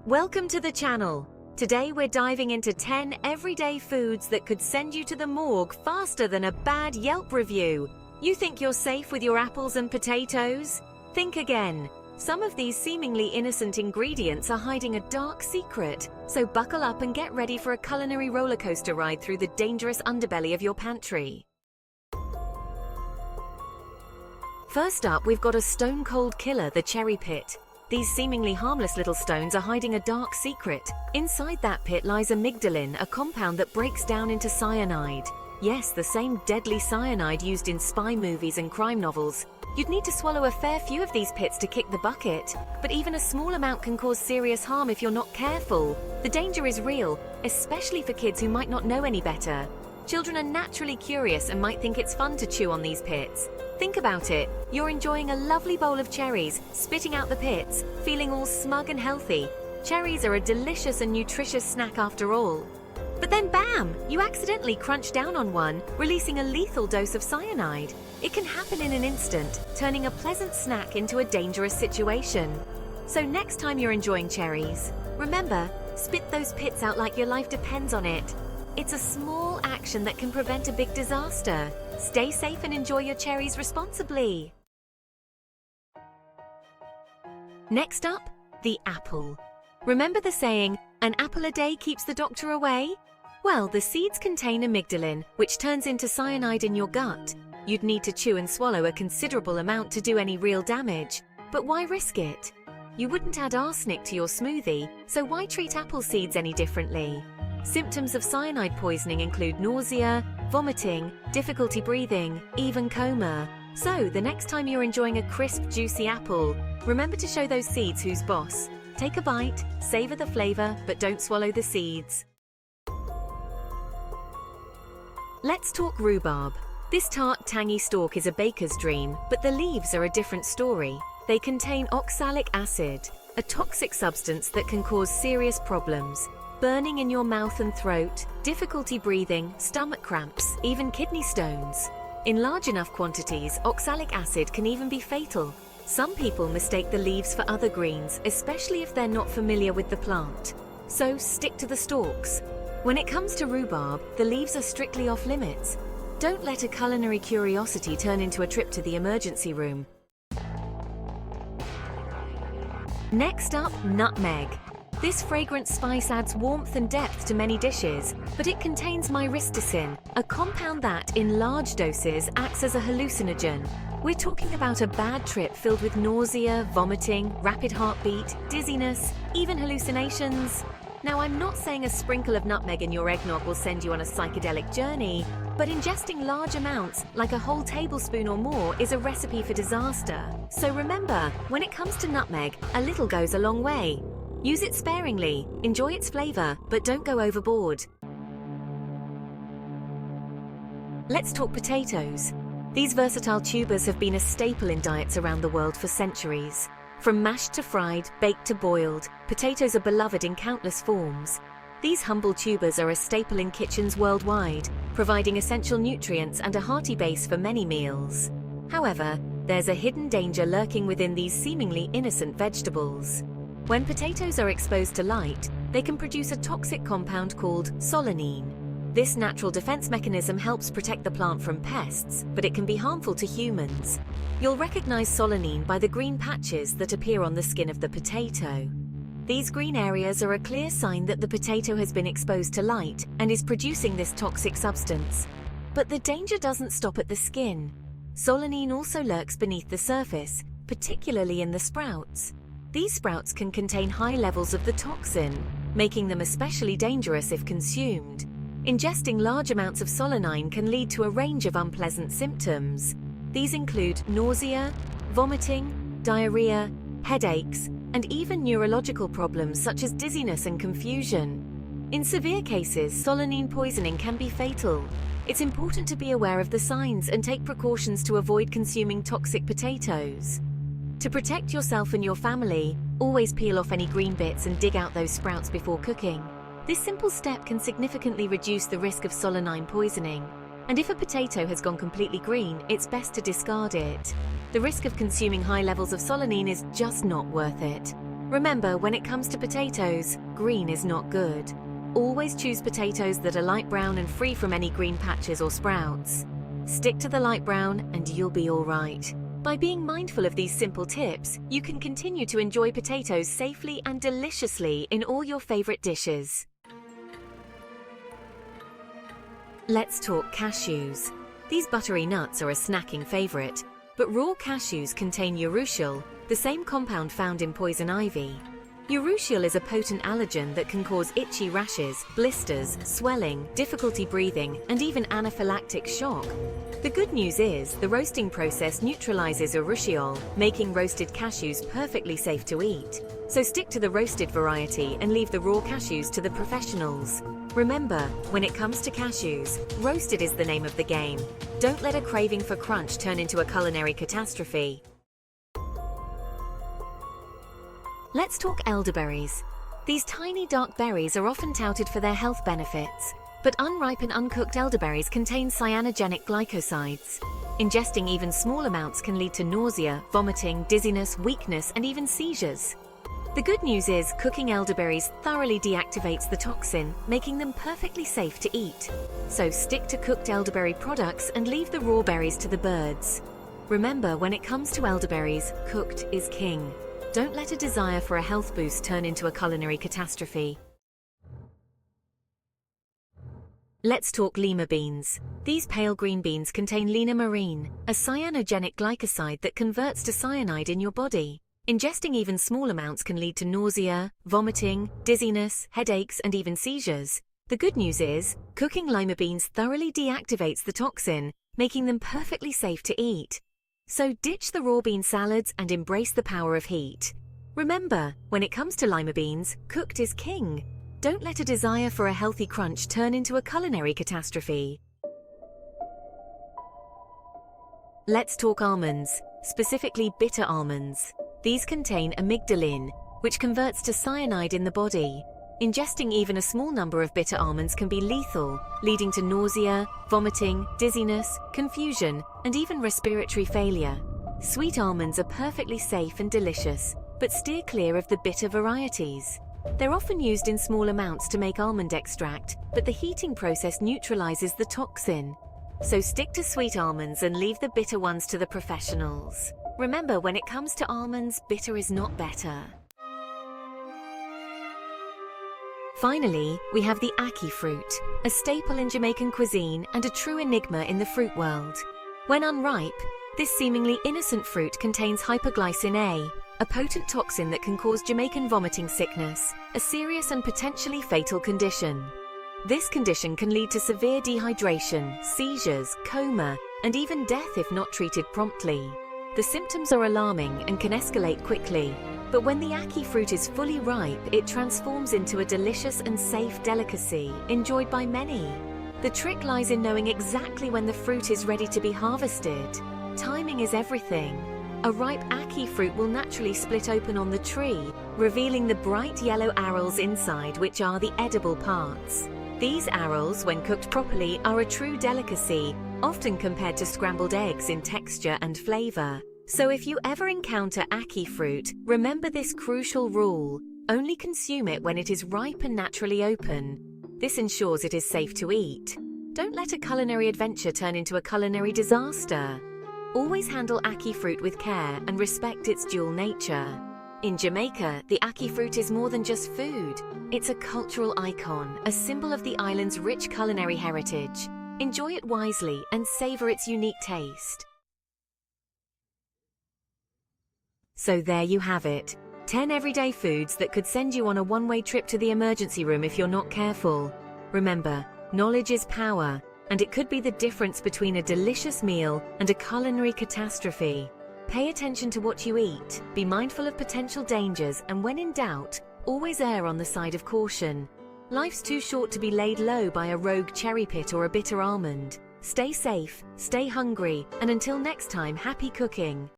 Welcome to the channel. Today we're diving into 10 everyday foods that could send you to the morgue faster than a bad Yelp review. You think you're safe with your apples and potatoes? Think again. Some of these seemingly innocent ingredients are hiding a dark secret, so buckle up and get ready for a culinary rollercoaster ride through the dangerous underbelly of your pantry. First up, we've got a stone-cold killer, the cherry pit. These seemingly harmless little stones are hiding a dark secret. Inside that pit lies amygdalin, a compound that breaks down into cyanide. Yes, the same deadly cyanide used in spy movies and crime novels. You'd need to swallow a fair few of these pits to kick the bucket, but even a small amount can cause serious harm if you're not careful. The danger is real, especially for kids who might not know any better. Children are naturally curious and might think it's fun to chew on these pits. Think about it. You're enjoying a lovely bowl of cherries, spitting out the pits, feeling all smug and healthy. Cherries are a delicious and nutritious snack after all. But then bam! You accidentally crunch down on one, releasing a lethal dose of cyanide. It can happen in an instant, turning a pleasant snack into a dangerous situation. So next time you're enjoying cherries, remember, spit those pits out like your life depends on it. It's a small action that can prevent a big disaster. Stay safe and enjoy your cherries responsibly. Next up, the apple. Remember the saying, an apple a day keeps the doctor away? Well, the seeds contain amygdalin, which turns into cyanide in your gut. You'd need to chew and swallow a considerable amount to do any real damage. But why risk it? You wouldn't add arsenic to your smoothie, so why treat apple seeds any differently? Symptoms of cyanide poisoning include nausea, vomiting, difficulty breathing, even coma. So, the next time you're enjoying a crisp, juicy apple, remember to show those seeds who's boss. Take a bite, savor the flavor, but don't swallow the seeds. Let's talk rhubarb. This tart, tangy stalk is a baker's dream, but the leaves are a different story. They contain oxalic acid, a toxic substance that can cause serious problems. Burning in your mouth and throat, difficulty breathing, stomach cramps, even kidney stones. In large enough quantities, oxalic acid can even be fatal. Some people mistake the leaves for other greens, especially if they're not familiar with the plant. So stick to the stalks. When it comes to rhubarb, the leaves are strictly off limits. Don't let a culinary curiosity turn into a trip to the emergency room. Next up, nutmeg. This fragrant spice adds warmth and depth to many dishes, but it contains myristicin, a compound that, in large doses, acts as a hallucinogen. We're talking about a bad trip filled with nausea, vomiting, rapid heartbeat, dizziness, even hallucinations. Now, I'm not saying a sprinkle of nutmeg in your eggnog will send you on a psychedelic journey, but ingesting large amounts, like a whole tablespoon or more, is a recipe for disaster. So remember, when it comes to nutmeg, a little goes a long way. Use it sparingly, enjoy its flavor, but don't go overboard. Let's talk potatoes. These versatile tubers have been a staple in diets around the world for centuries. From mashed to fried, baked to boiled, potatoes are beloved in countless forms. These humble tubers are a staple in kitchens worldwide, providing essential nutrients and a hearty base for many meals. However, there's a hidden danger lurking within these seemingly innocent vegetables. When potatoes are exposed to light, they can produce a toxic compound called solanine. This natural defense mechanism helps protect the plant from pests, but it can be harmful to humans. You'll recognize solanine by the green patches that appear on the skin of the potato. These green areas are a clear sign that the potato has been exposed to light and is producing this toxic substance. But the danger doesn't stop at the skin. Solanine also lurks beneath the surface, particularly in the sprouts. These sprouts can contain high levels of the toxin, making them especially dangerous if consumed. Ingesting large amounts of solanine can lead to a range of unpleasant symptoms. These include nausea, vomiting, diarrhea, headaches, and even neurological problems such as dizziness and confusion. In severe cases, solanine poisoning can be fatal. It's important to be aware of the signs and take precautions to avoid consuming toxic potatoes. To protect yourself and your family, always peel off any green bits and dig out those sprouts before cooking. This simple step can significantly reduce the risk of solanine poisoning. And if a potato has gone completely green, it's best to discard it. The risk of consuming high levels of solanine is just not worth it. Remember, when it comes to potatoes, green is not good. Always choose potatoes that are light brown and free from any green patches or sprouts. Stick to the light brown and you'll be all right. By being mindful of these simple tips, you can continue to enjoy potatoes safely and deliciously in all your favorite dishes. Let's talk cashews. These buttery nuts are a snacking favorite, but raw cashews contain urushiol, the same compound found in poison ivy. Urushiol is a potent allergen that can cause itchy rashes, blisters, swelling, difficulty breathing, and even anaphylactic shock. The good news is the roasting process neutralizes urushiol, making roasted cashews perfectly safe to eat. So stick to the roasted variety and leave the raw cashews to the professionals. Remember, when it comes to cashews, roasted is the name of the game. Don't let a craving for crunch turn into a culinary catastrophe. Let's talk elderberries. These tiny dark berries are often touted for their health benefits, but unripe and uncooked elderberries contain cyanogenic glycosides. Ingesting even small amounts can lead to nausea, vomiting, dizziness, weakness, and even seizures. The good news is cooking elderberries thoroughly deactivates the toxin, making them perfectly safe to eat. So stick to cooked elderberry products and leave the raw berries to the birds. Remember, when it comes to elderberries, cooked is king. Don't let a desire for a health boost turn into a culinary catastrophe. Let's talk lima beans. These pale green beans contain linamarin, a cyanogenic glycoside that converts to cyanide in your body. Ingesting even small amounts can lead to nausea, vomiting, dizziness, headaches, and even seizures. The good news is, cooking lima beans thoroughly deactivates the toxin, making them perfectly safe to eat. So ditch the raw bean salads and embrace the power of heat. Remember, when it comes to lima beans, cooked is king. Don't let a desire for a healthy crunch turn into a culinary catastrophe. Let's talk almonds, specifically bitter almonds. These contain amygdalin, which converts to cyanide in the body. Ingesting even a small number of bitter almonds can be lethal, leading to nausea, vomiting, dizziness, confusion, and even respiratory failure. Sweet almonds are perfectly safe and delicious, but steer clear of the bitter varieties. They're often used in small amounts to make almond extract, but the heating process neutralizes the toxin. So stick to sweet almonds and leave the bitter ones to the professionals. Remember, when it comes to almonds, bitter is not better. Finally, we have the ackee fruit, a staple in Jamaican cuisine and a true enigma in the fruit world. When unripe, this seemingly innocent fruit contains hyperglycin A potent toxin that can cause Jamaican vomiting sickness, a serious and potentially fatal condition. This condition can lead to severe dehydration, seizures, coma, and even death if not treated promptly. The symptoms are alarming and can escalate quickly. But when the ackee fruit is fully ripe, it transforms into a delicious and safe delicacy, enjoyed by many. The trick lies in knowing exactly when the fruit is ready to be harvested. Timing is everything. A ripe ackee fruit will naturally split open on the tree, revealing the bright yellow arils inside, which are the edible parts. These arils, when cooked properly, are a true delicacy, often compared to scrambled eggs in texture and flavor. So if you ever encounter ackee fruit, remember this crucial rule: only consume it when it is ripe and naturally open. This ensures it is safe to eat. Don't let a culinary adventure turn into a culinary disaster. Always handle ackee fruit with care and respect its dual nature. In Jamaica, the ackee fruit is more than just food. It's a cultural icon, a symbol of the island's rich culinary heritage. Enjoy it wisely and savor its unique taste. So there you have it. 10 everyday foods that could send you on a one-way trip to the emergency room if you're not careful. Remember, knowledge is power, and it could be the difference between a delicious meal and a culinary catastrophe. Pay attention to what you eat, be mindful of potential dangers, and when in doubt, always err on the side of caution. Life's too short to be laid low by a rogue cherry pit or a bitter almond. Stay safe, stay hungry, and until next time, happy cooking.